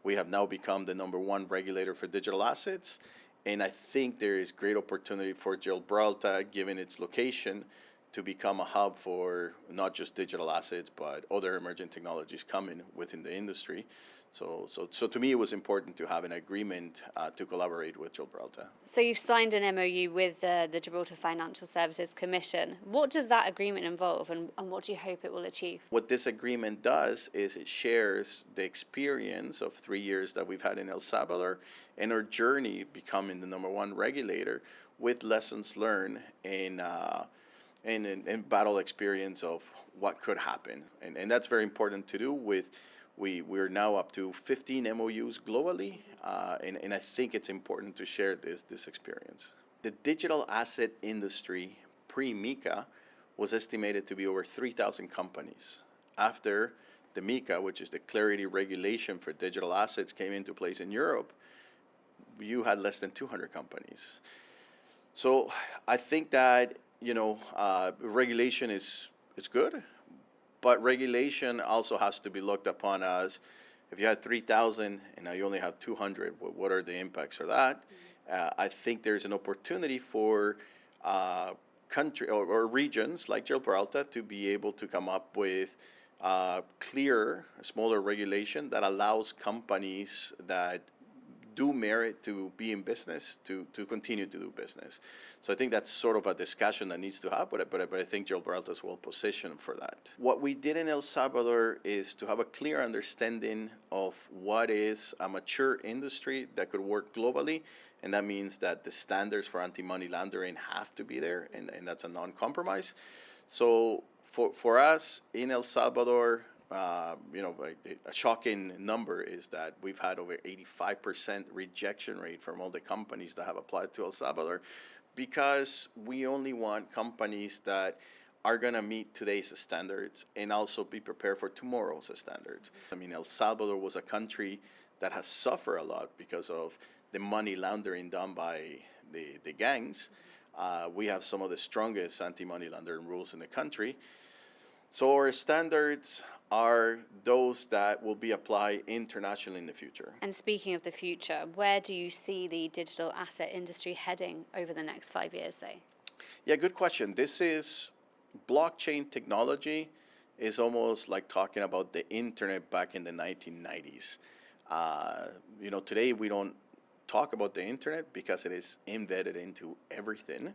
We have now become the number one regulator for digital assets. And I think there is great opportunity for Gibraltar, given its location, to become a hub for not just digital assets, but other emerging technologies coming within the industry. So to me, it was important to have an agreement to collaborate with Gibraltar. So you've signed an MOU with the Gibraltar Financial Services Commission. What does that agreement involve, and what do you hope it will achieve? What this agreement does is it shares the experience of 3 years that we've had in El Salvador and our journey becoming the number one regulator with lessons learned and battle experience of what could happen. And that's very important to do with. We're now up to 15 MOUs globally, and I think it's important to share this experience. The digital asset industry pre-MiCA was estimated to be over 3,000 companies. After the MiCA, which is the Clarity Regulation for digital assets, came into place in Europe, you had less than 200 companies. So I think that regulation is good. But regulation also has to be looked upon as, if you had 3,000 and now you only have 200, what are the impacts of that? I think there's an opportunity for country or regions like Gibraltar to be able to come up with clearer, smaller regulation that allows companies that do merit to be in business to continue to do business. So I think that's sort of a discussion that needs to happen, but I think Gibraltar is well positioned for that. What we did in El Salvador is to have a clear understanding of what is a mature industry that could work globally, and that means that the standards for anti-money laundering have to be there, and that's a non-compromise. So for us in El Salvador, a shocking number is that we've had over 85% rejection rate from all the companies that have applied to El Salvador, because we only want companies that are going to meet today's standards and also be prepared for tomorrow's standards. I mean, El Salvador was a country that has suffered a lot because of the money laundering done by the gangs. We have some of the strongest anti-money laundering rules in the country. So our standards are those that will be applied internationally in the future. And speaking of the future, where do you see the digital asset industry heading over the next 5 years, say? Yeah, good question. This is blockchain technology is almost like talking about the internet back in the 1990s. Today we don't talk about the internet because it is embedded into everything.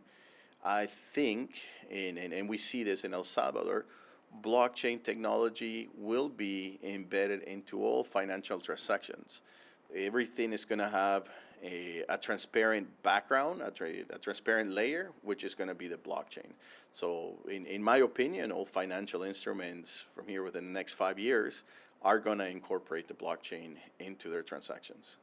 I think, and we see this in El Salvador, blockchain technology will be embedded into all financial transactions. Everything is going to have a transparent background, a transparent layer, which is going to be the blockchain. So in my opinion, all financial instruments from here within the next 5 years are going to incorporate the blockchain into their transactions.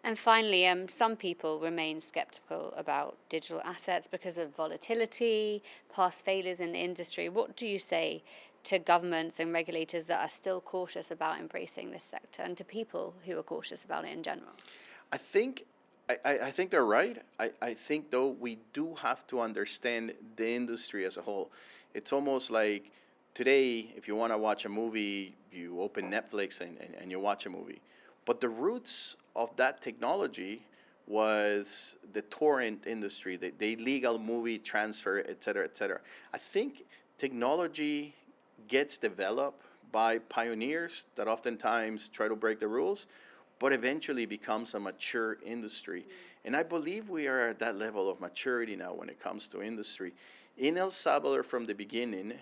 And finally, some people remain skeptical about digital assets because of volatility, past failures in the industry. What do you say to governments and regulators that are still cautious about embracing this sector, and to people who are cautious about it in general? I think they're right. I think, though, we do have to understand the industry as a whole. It's almost like today, if you want to watch a movie, you open Netflix and you watch a movie. But the roots of that technology was the torrent industry, the illegal movie transfer, et cetera, et cetera. I think technology gets developed by pioneers that oftentimes try to break the rules, but eventually becomes a mature industry. And I believe we are at that level of maturity now when it comes to industry. In El Salvador, from the beginning,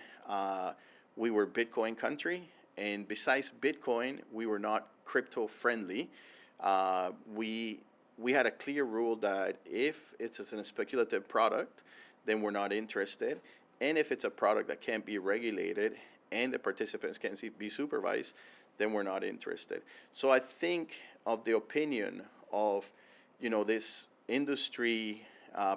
we were Bitcoin country, and besides Bitcoin, we were not crypto friendly. We had a clear rule that if it's a speculative product, then we're not interested. And if it's a product that can't be regulated and the participants can't be supervised, then we're not interested. So I think of the opinion of, this industry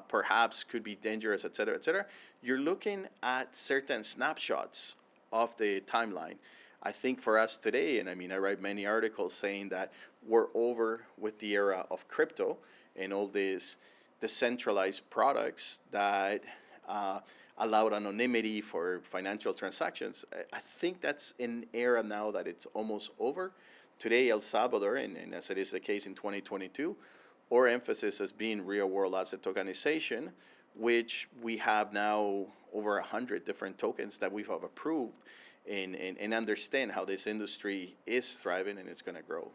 perhaps could be dangerous, et cetera, et cetera. You're looking at certain snapshots of the timeline. I think for us today, and I write many articles saying that we're over with the era of crypto and all these decentralized products that allowed anonymity for financial transactions. I think that's an era now that it's almost over. today, El Salvador, and as it is the case in 2022, our emphasis has been real world asset tokenization, which we have now over 100 different tokens that we have approved and understand how this industry is thriving and it's going to grow.